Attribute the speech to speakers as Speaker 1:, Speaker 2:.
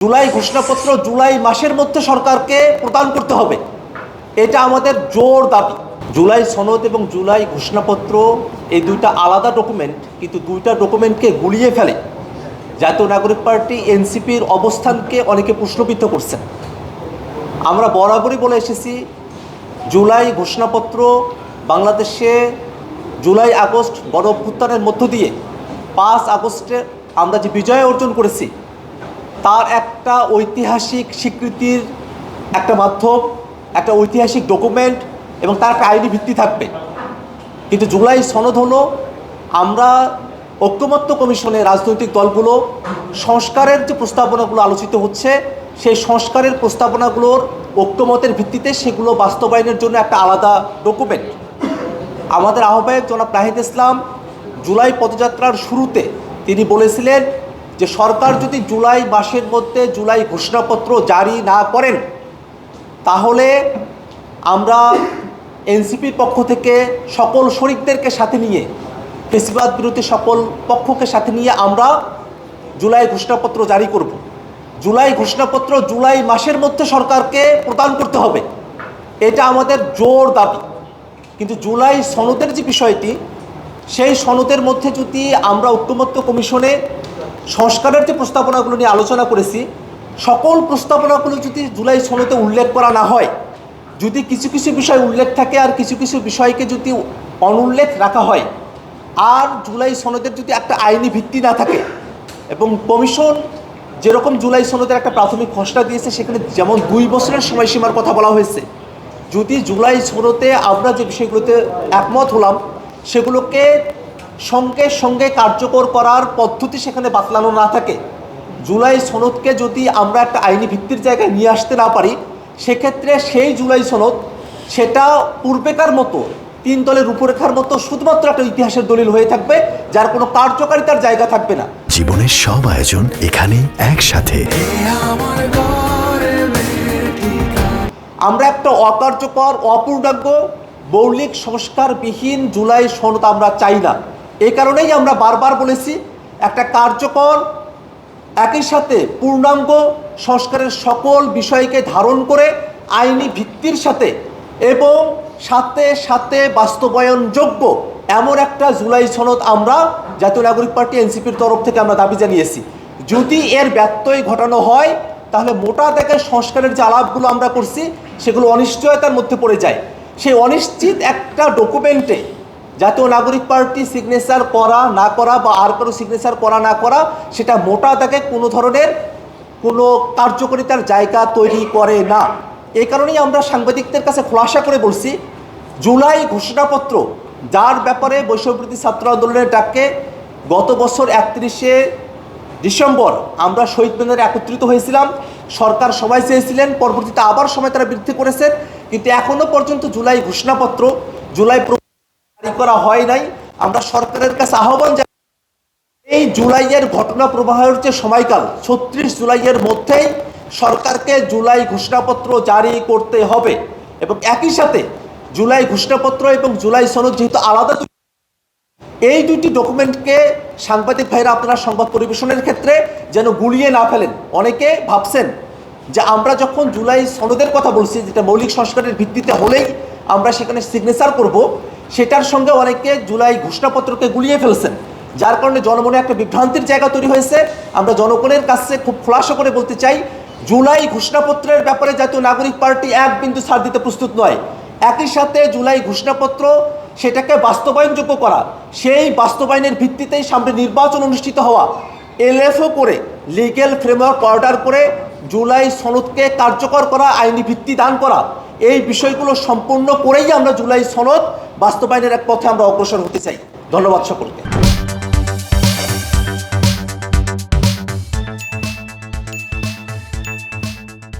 Speaker 1: জুলাই ঘোষণাপত্র জুলাই মাসের মধ্যে সরকারকে প্রদান করতে হবে, এটা আমাদের জোর দাবি। জুলাই সনদ এবং জুলাই ঘোষণাপত্র এই দুইটা আলাদা ডকুমেন্ট, কিন্তু দুইটা ডকুমেন্টকে গুলিয়ে ফেলে জাতীয় নাগরিক পার্টি এনসিপির অবস্থানকে অনেকে প্রশ্নবিদ্ধ করছেন। আমরা বরাবরই বলে এসেছি, জুলাই ঘোষণাপত্র বাংলাদেশে জুলাই আগস্ট গণ অভ্যুত্থানের মধ্য দিয়ে 5 আগস্টে আমরা যে বিজয় অর্জন করেছি তার একটা ঐতিহাসিক স্বীকৃতির একটা মাধ্যম, একটা ঐতিহাসিক ডকুমেন্ট এবং তার একটা আইনি ভিত্তি থাকবে। কিন্তু জুলাই সনদ হলো আমরা ঐকমত্য কমিশনে রাজনৈতিক দলগুলো সংস্কারের যে প্রস্তাবনাগুলো আলোচিত হচ্ছে সেই সংস্কারের প্রস্তাবনাগুলোর ঐকমতের ভিত্তিতে সেগুলো বাস্তবায়নের জন্য একটা আলাদা ডকুমেন্ট। আমাদের আহ্বায়ক জনাব নাহিদ ইসলাম জুলাই পদযাত্রার শুরুতে তিনি বলেছিলেন যে সরকার যদি জুলাই মাসের মধ্যে জুলাই ঘোষণাপত্র জারি না করেন তাহলে আমরা এনসিপির পক্ষ থেকে সকল শরিকদেরকে সাথে নিয়ে, ফেসিবাদ বিরোধী সকল পক্ষকে সাথে নিয়ে আমরা জুলাই ঘোষণাপত্র জারি করব। জুলাই ঘোষণাপত্র জুলাই মাসের মধ্যে সরকারকে প্রদান করতে হবে, এটা আমাদের জোর দাবি। কিন্তু জুলাই সনদের যে বিষয়টি, সেই সনদের মধ্যে যদি আমরা ঐকমত্য কমিশনে সংস্কারের যে প্রস্তাবনাগুলো নিয়ে আলোচনা করেছি, সকল প্রস্তাবনাগুলো যদি জুলাই সনদে উল্লেখ করা না হয়, যদি কিছু কিছু বিষয় উল্লেখ থাকে আর কিছু কিছু বিষয়কে যদি অনুল্লেখ রাখা হয়, আর জুলাই সনদের যদি একটা আইনি ভিত্তি না থাকে, এবং কমিশন যেরকম জুলাই সনদের একটা প্রাথমিক খসড়া দিয়েছে সেখানে যেমন 2 বছরের সময়সীমার কথা বলা হয়েছে, যদি জুলাই সনদে আমরা যে বিষয়গুলোতে একমত হলাম সেগুলোকে সঙ্গে সঙ্গে কার্যকর করার পদ্ধতি সেখানে বাতলানো না থাকে, জুলাই সনদকে যদি আমরা একটা আইনি ভিত্তির জায়গায় নিয়ে আসতে না পারি, সেক্ষেত্রে সেই জুলাই সনদ সেটা পূর্বেকার মতো 3 দলের রূপরেখার মতো শুধুমাত্র একটা ইতিহাসের দলিল হয়ে থাকবে, যার কোনো কার্যকারিতার জায়গা থাকবে না।
Speaker 2: জীবনের সব আয়োজন এখানে একসাথে।
Speaker 1: আমরা একটা অকার্যকর, অপূর্ণাঙ্গ, মৌলিক সংস্কারবিহীন জুলাই সনদ আমরা চাই না। এই কারণেই আমরা বারবার বলেছি একটা কার্যকর, একই সাথে পূর্ণাঙ্গ সংস্কারের সকল বিষয়কে ধারণ করে আইনি ভিত্তির সাথে এবং সাথে সাথে বাস্তবায়নযোগ্য এমন একটা জুলাই সনদ আমরা জাতীয় নাগরিক পার্টি এনসিপির তরফ থেকে আমরা দাবি জানিয়েছি। যদি এর ব্যত্যয় ঘটানো হয় তাহলে মোটা দাগের সংস্কারের যে আলাপগুলো আমরা করছি সেগুলো অনিশ্চয়তার মধ্যে পড়ে যায়। সেই অনিশ্চিত একটা ডকুমেন্টে জাতীয় নাগরিক পার্টি সিগনেচার করা না করা বা আর কারো সিগনেচার করা না করা, সেটা মোটা দাগে কোনো ধরনের কোনো কার্যকারিতার জায়গা তৈরি করে না। এই কারণেই আমরা সাংবাদিকদের কাছে খোলাসা করে বলছি, জুলাই ঘোষণাপত্র যার ব্যাপারে বৈষম্যবিরোধী ছাত্র আন্দোলনের ডাকে গত বছর 31শে ডিসেম্বর আমরা শহীদ মিনারে একত্রিত হয়েছিলাম, সরকার সময় চেয়েছিলেন, পরবর্তীতে আবার সময় তারা বৃদ্ধি করেছেন, কিন্তু এখনও পর্যন্ত জুলাই ঘোষণাপত্র জুলাই জারি করা হয় নাই। আমরা সরকারের কাছে আহ্বান জানাই, এই জুলাইয়ের ঘটনা প্রবাহের যে সময়কাল 36 জুলাইয়ের মধ্যেই সরকারকে জুলাই ঘোষণাপত্র জারি করতে হবে, এবং একই সাথে জুলাই ঘোষণাপত্র এবং জুলাই সনদ যেহেতু আলাদা, এই দুটি ডকুমেন্টকে সাংবাদিক ভাইরা আপনারা সংবাদ পরিবেশনের ক্ষেত্রে যেন গুলিয়ে না ফেলেন। অনেকে ভাবছেন যে আমরা যখন জুলাই সনদের কথা বলছি, যেটা মৌলিক সংস্কারের ভিত্তিতে হলেই আমরা সেখানে সিগনেচার করব, সেটার সঙ্গে অনেকে জুলাই ঘোষণাপত্রকে গুলিয়ে ফেলছেন, যার কারণে জনমনে একটা বিভ্রান্তির জায়গা তৈরি হয়েছে। আমরা জনগণের কাছে খুব খোলাসা করে বলতে চাই, জুলাই ঘোষণাপত্রের ব্যাপারে জাতীয় নাগরিক পার্টি 1 বিন্দু ছাড় দিতে প্রস্তুত নয়। একই সাথে জুলাই ঘোষণাপত্র সেটাকে বাস্তবায়নযোগ্য করা, সেই বাস্তবায়নের ভিত্তিতেই সামনে নির্বাচন অনুষ্ঠিত হওয়া, এলএফও করে লিগ্যাল ফ্রেমওয়ার্ক অর্ডার করে জুলাই সনদকে কার্যকর করা, আইনি ভিত্তি দান করা, এই বিষয়গুলো সম্পূর্ণ করেই আমরা জুলাই সনদ বাস্তবায়নের এক পথে আমরা অগ্রসর হতে চাই। ধন্যবাদ সকলকে।